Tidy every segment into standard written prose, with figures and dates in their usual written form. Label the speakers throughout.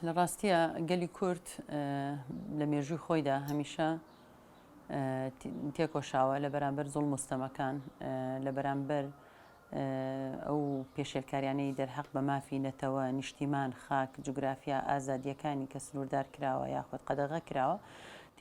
Speaker 1: لە ڕاستیە گەلی کورد لە مێژووی خۆیدا هەمیشە تێکۆشاوە لە بەرامبەر زوڵم مستەمەکان لە بەرامبەر ئەو پێشێلکاریانەی دەرحەق بە مافی نەتەوە نیشتیمان خاک جوگرافیا ئازادیەکانی کە سنووردار کراوە یاخود قەدەغە کراوە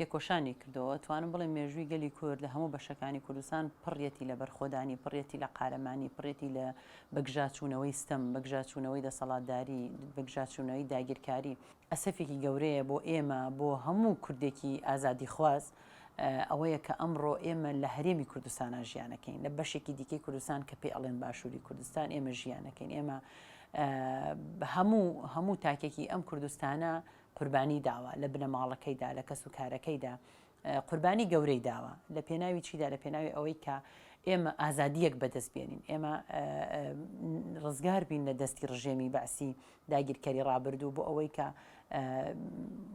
Speaker 1: تێکۆشانی کردەوە. توانم بڵێ مێژووی گەلی کورد لە هەموو بەشەکانی کوردستان پڕەتی لە بەرخۆدانی، پڕەتی لە قارەمانی، پڕەتی لە بەگژاچوونەوەی ستەم، بەگژاچوونەوەی دەسەڵاتداری، بەگژاچوونەوەی داگیرکاری ئەسەفێکی گەورەیە بۆ ئێمە، بۆ هەموو کوردێکی ئازادی خواز ئەوەیە کە ئەمڕۆ ئێمە لە هەرێمی کوردستانە ژیانەکەین، لە بەشێکی دیکەی کوردستان کە پێی ئەڵێن باشووری کوردستان ئێمە ژیانەکەین. ئێمە هەموو تاکێکی ئەم کوردستانە قوربانی داوە لە بنەماڵەکەیدا، لە کەس و کارەکەیدا قوربانی گەورەی داوە لە پێناوی چیدا؟ لە پێناوی ئەوەی کە ئێمە ئازادیەک بەدەست بێنین، ئێمە ڕزگار بین لە دەستی ڕژێمی بەعسی داگیرکەری ڕابردوو بۆ ئەوەی کە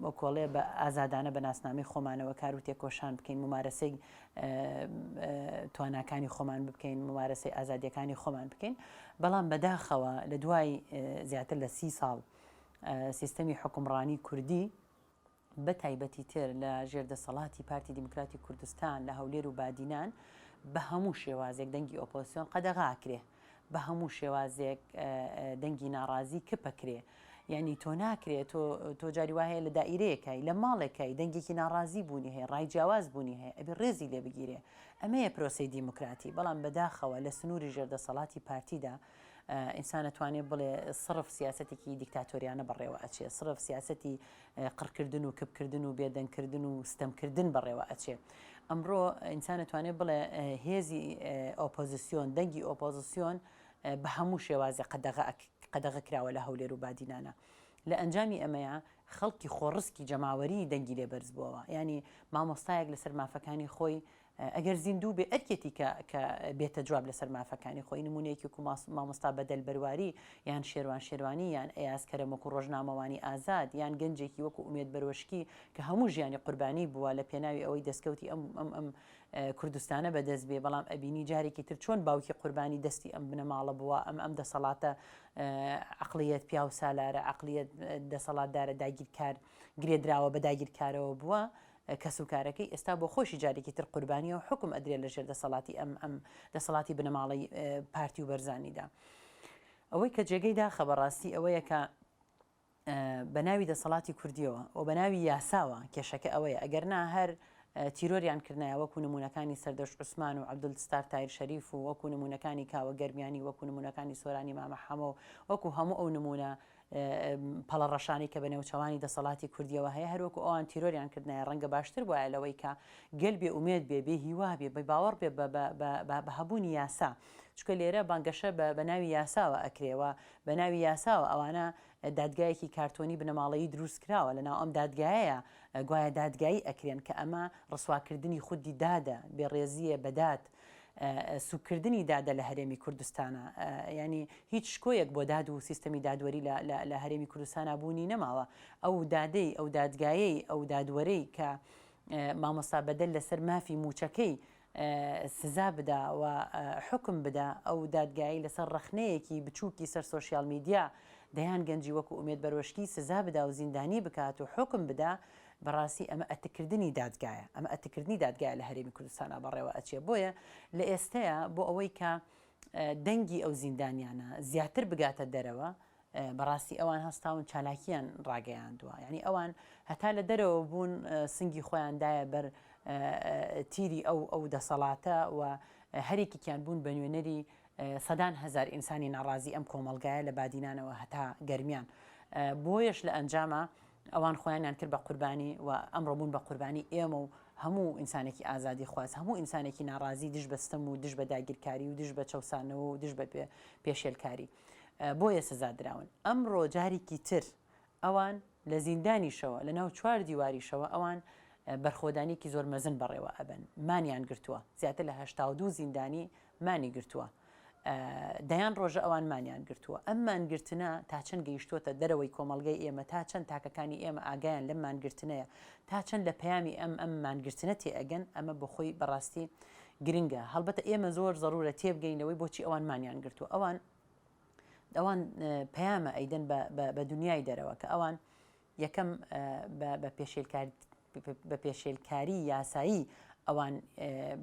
Speaker 1: وەکۆڵێ بە ئازادانە بە ناسنامەی خۆمانەوە کار و تێکۆشان بکەین، ممارەسەی تواناکانی خۆمان بکەین، ممارەسەی ئازادیەکانی خۆمان بکەین. بەڵام بەداخەوە لە دوای زیاتر لە 30 ساڵ سیستەمی حکومڕانی کوردی بە تایبەتی تر لە ژێردەسەڵاتی پارتی دیموکراتی کوردستان لە هەولێر و بادینان بە هەموو شێوازێک دەنگی ئۆپۆزیسیۆن قەدەغاکرێ، بە هەموو شێوازێک دەنگی ناڕازی کپەکرێ. یعنی تۆ ناکرێت تۆ جاری وایە لە دائیرەیەکای لە ماڵێکای دەنگێکی ناڕازی بوونی هەیە، ڕای جیاواز بوونی هەیە، ئەبێ ڕێزی لێ بگیرێ. ئەمەیە پرۆسەی دیموکراتی. بەڵام بەداخەوە لە سنووری ژێردەسەڵاتی پارتیدا ئینسان ئەتوانێت بڵێ سڕف سیاسەتێکی دیکتاتۆریانە بەڕێوە ئەچێ، سڕف سیاسەتی قڕکردن و کپکردن و بێدەنگکردن و ستەمکردن بەڕێوە ئەچێ. ئەمڕۆ ئینسان ئەتوانێت بڵێ هێزی ئۆپۆزیسیۆن، دەنگی ئۆپۆزیسیۆن بە هەموو شێوازێ قەدەغە کراوە لە هەولێر و بادینانە. لە ئەنجامی ئەمەیە خەڵکی خۆڕسکی جەماوەری دەنگی لێ بەرز بووەوە. ینی مامۆستایەک لەسەر مافەکانی خۆی ئەگەر زیندوو بێ ئەرکێتی کە بێتە جواب لەسەر مافەکانی خۆی، نمونەیەکی مامۆستا بەدەل بەرواری یان شێروان شێروانی یان ئەیاسکەرە وەکو ڕۆژنامەوانی ئازاد یان گەنجێکی وەکو ئومێد بەرۆشکی کە هەموو ژیانی قوربانی بووە لە پێناوی ئەوەی دەستکەوتی ئەم کوردستانە بەدەست بێ. بەڵام ئەبینی جارێکی تر چۆن باوکی قوربانی دەستی ئەم بنەماڵە بووە، ئەم دەسەڵاتە عەقڵیەت پیا و سالارە، عەقڵیەت دەسەڵاتدارە داگیرکار گرێدراوە بە داگیرکارەوە بووە کەس و کارەکەی ئێستا بۆ خۆشی جارێکی تر قوربانیە و حکم ئەدرێت لە ژێر دەسەڵاتی ئەم دەسەڵاتی بنەماڵی پارتی و بەرزانیدا. ئەوەی کە جێگەی داخە بەڕاستی ئەوەیە کە بە ناوی دەسەڵاتی کوردیەوە و بە ناوی یاساوە کێشەکە ئەوەیە ئەگەرنا هەر تیرۆریان کردنایە وەکو نمونونەکانی سەردەشت عوسمان و عەبدولستار تایر شەریف و وەکو نمونونەکانی کاوە گەرمیانی، وەکو نمونونەکانی سۆرانی مامە حەمە و وەکو هەموو ئەو نمونە پەڵەڕەشانی کە بە نێوچەوانی دەسەڵاتی کوردیەوە هەیە، هەروەکو ئەوان تیرۆریان کردنایە ڕەنگە باشتر بووە لەوەی کە گەل بێ ئومێد بێ، بێ هیوا بێ، بە باوەڕ بێ بە هەبوونی یاسا. چکە لێرە بانگەشە بە ناوی یاساوە ئەکرێەوە، بە ناوی یاساوە ئەوانە دادگایەکی کارتۆنی بنەماڵەیی دروست کراوە لەناو ئەم دادگایە گوایە دادگایی ئەکرێن کە ئەمە ڕسواکردنی خودی دادە، بێڕێزیە بەدات، سوکردنی دادە لە هەرێمی کوردستانە. ینی هیچ شکۆیەک بۆ داد و سیستەمی دادوەری لە هەرێمی کوردستانە بوونی نەماوە. ئەو دادەی ئەو دادگایەی ئەو دادوەرەی کە مامۆستا بەدەل لەسەر مافی موچەکەی سزا بدا و حکم بدا، ئەو دادگایی لەسەر ڕەخنەیەکی بچووکی سەر سۆشیال میدیا دەیان گەنجی وەکو ئومێد بەرۆشکی سزا بدا و زیندانی بکات و حکم بدا، بەڕاستی ئەمە ئەتکردنی دادگایە، ئەمە ئەتکردنی دادگایە لە هەرێمی کوردستانە بەڕێوە ئەچێ. بۆیە لە ئێستەیە بۆ ئەوەی کە دەنگی ئەو زیندانیانە زیاتر بگاتە دەرەوە، بەڕاستی ئەوان هەستاون چالاکیان ڕاگەیاندووە. ینی ئەوان هەتا لە دەرەوە بوون سنگی خۆیاندایە بەر تیری ئەو دەسەڵاتە و هەرێکیان بوون بە نوێنەری سەدان هەزار ئینسانی ناڕازی ئەم کۆمەڵگایە لە بادینانەوە هەتا گەرمیان. بۆیەش لە ئەنجامە ئەوان خۆیانیان کرد بە قوربانی و ئەمڕۆ بوون بە قوربانی ئێمە و هەموو ئینسانێکی ئازادی خواست، هەموو ئینسانێکی ناڕازی دژ بە ستەم و دژ بە داگیرکاری و دژ بە چەوسانەوە و دژ بە پێشێلکاری بۆیە سزا دراون. ئەمڕۆ جارێکی تر ئەوان لە زیندانیشەوە لە ناو چوار دیواریشەوە ئەوان بەرخۆدانێکی زۆر مەزن بەڕێوە ئەبن، مانیان گرتووە، زیاتر لە 82 زیندانی مانی گرتووە. دەیان ڕۆژە ئەوان مانیان گرتووە. ئەم مانگرتنە تا چەند گەیشتوتە دەرەوەی کۆمەڵگەی ئێمە، تا چەند تاکەکانی ئێمە ئاگایان لەم مانگرتنەیە، تا چەند لە پەیامی ئەم مانگرتنە تێئەگەن، ئەمە بە خۆی بەڕاستی گرنگە. هەڵبەتە ئێمە زۆر زەڕورە تێبگەینەوەی بۆچی ئەوان مانیان گرتووە. ئەوان پەیامە ئەیدەن بە دنیای دەرەوە کە ئەوان یەکەم بە پێشێلکاری یاسایی ئەوان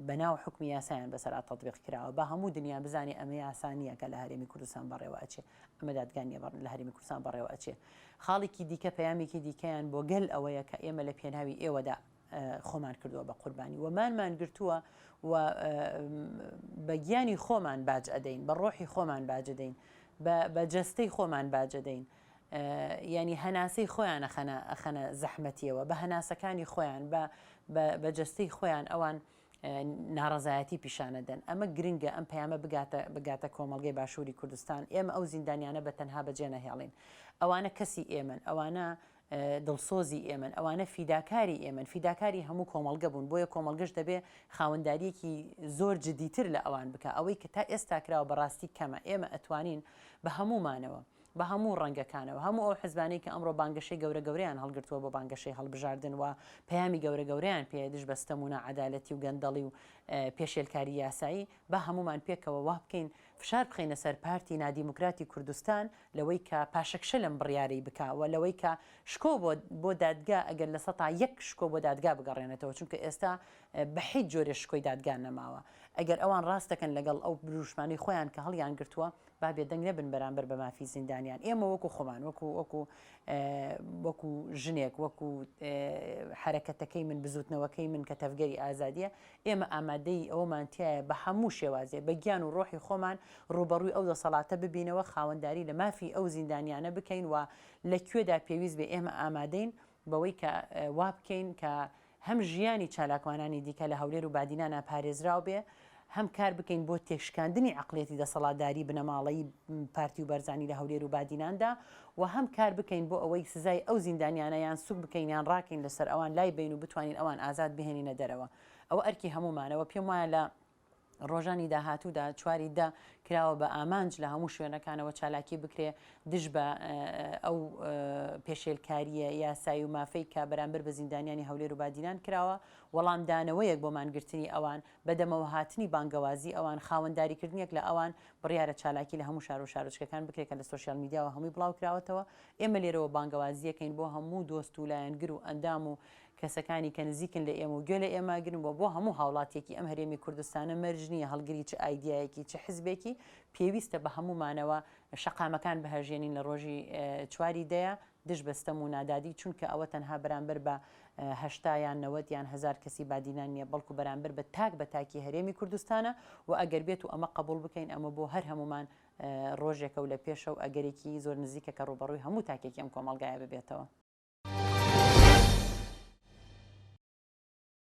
Speaker 1: بەناو حکمی یاسایان بەسەر تەطبیق کراوە بە هەموو دنیا بزانێ ئەمە یاسانیە کە لە هەرێمی کوردستان بەڕێوە ئەچێ ئەمە دادگانیە لە هەرێمی کوردستان بەڕێوە ئەچێ خاڵێکی دیکە پەیامێکی دیکەیان بۆ گەل ئەوەیە کە ئێمە لە پێناوی ئێوەدا خۆمان کردووە بە قوربانی ومانمان گرتووە و بە گیانی خۆمان باج ئەدەین بە ڕۆحی خۆمان باج ئەدەین بە جەستەی خۆمان باج ئەدەین ینی هەناسەی خۆیان ئەخەنە زەحمەتیەوە بە هەناسەکانی خۆیان بە جەستەی خۆیان ئەوان ناڕەزایەتی پیشانەدەن ئەمە گرنگە ئەم پەیامە بگاتە کۆمەڵگەی باشووری کوردستان ئێمە ئەو زیندانیانە بە تەنها بەجێ نەهێڵین ئەوانە کەسی ئێمن ئەوانە دڵسۆزی ئێمن ئەوانە فیداکاری ئێمن فیداکاری هەموو کۆمەڵگە بوون بۆیە کۆمەڵگەش دەبێ خاوەنداریەکی زۆر جدیتر لە ئەوان بکە ئەوەی کە تا ئێستا کراوە بەڕاستی کەمە ئێمە ئەتوانین بە هەمومانەوە بە هەموو ڕەنگەکانەوە هەموو ئەو حزبانەی کە ئەمڕۆ بانگەشەی گەورە گەورەیان هەڵگرتووە بۆ بانگەشەی هەڵبژاردن و پەیامی گەورە گەورەیان پێدش بەستەمونە عەدالەتی و گەندەڵی و پێشێلکاری یاسایی بە هەمومان پێکەوە وا بکەین فشار بخینە سەر پارتی نادیموکراتی کوردستان لەوەی کە پاشەکشە لەم بڕیارەی بکاوە لەوەی کە شکۆ بۆ دادگا ئەگەر لە سەتا یەک شکۆ بۆ دادگا بگەڕێنێتەوە چونکە ئێستا بە هیچ جۆرە شکۆی دادگان نەماوە ئەگەر ئەوان ڕاستەکەن لەگەڵ ئەو بروشمانی خۆیان کە هەڵیان گرتووە با بێدەنگ نەبن بەرامبەر بە مافی زیندانیان ئێمە وەکو خۆمان وەکو ژنێک وەکو حرەکەتەکەی من بزوتنەوەکەی من کە تەفگەری ئازادیە ئێمە ئامادەی ئەومانتیایە بە هەموو شێوازێ بە گیان و ڕۆحی خۆمان ڕوبەڕووی ئەو دەسەڵاتە ببینەوە خاوەنداری لە مافی ئەو زیندانیانە بکەین و لەکوێدا پێویست بێ ئێمە ئامادەین بەوەی کە وا بکەین کە هەم ژیانی چالاکوانانی دیکە لە هەولێر و بادینانە پارێزراو بێ هەم کار بکەین بۆ تێشکاندنی عقلێتی دەسەڵاتداری بنەماڵەی پارتی و بەرزانی لە هەولێر و بادیناندا و هەم کار بکەین بۆ ئەوەی سزای ئەو زیندانیانە یان سوک بکەین یان ڕاکەین لەسەر ئەوان لای بین و بتوانین ئەوان ئازاد بهێنینە دەرەوە ئەوە ئەرکی هەمومانەوە پێم وایە لە ڕۆژانی داهاتوودا چواری دا کراوە بە ئامانج لە هەموو شوێنەکانەوە چالاکی بکرێ دژ بە ئەو پێشێلکاریە یاسایی و مافەی کە بەرامبەر بە زیندانیانی هەولێر و بادینان کراوە وەڵامدانەوەیەک بۆ مانگرتنی ئەوان بەدەمەوە هاتنی بانگەوازی ئەوان خاوەنداریکردنیەک لە ئەوان بڕیارە چالاکی لە هەموو شار و شارۆچکەکان بکرێت کە لە سۆشیال میدیاوە هەمووی بڵاو کراوەتەوە ئێمە لێرەوە بانگەوازیەکەین بۆ هەموو دۆست و لایەنگر و ئەندام و کەسەکانی کە نزیکن لە ئێمە و گوێ لە ئێماگرن بۆ هەموو هاوڵاتێکی ئەم هەرێمی کوردستانە مەرجنیە هەڵگری چ ئایدیایەکی چه حزبێکی پێویستە بە هەمومانەوە شەقامەکان بەهەژێنین لە ڕۆژی چواری دەیە دژ بەستەم و نادادی چونکە ئەوە تەنها بەرامبەر بە 80 یان 90 یان 1000 کەسی بادینان نیە بەڵکو بەرامبەر بە تاکی هەرێمی کوردستانە و ئەگەر بێت و ئەمە قبول بکەین ئەمە بۆ هەر هەمومان ڕۆژێکە و لە پێشە و ئەگەرێکی زۆر نزیکە کە ڕوبەڕووی هەموو تاکێکی ئەم کۆمەڵگایە ببێتەوە.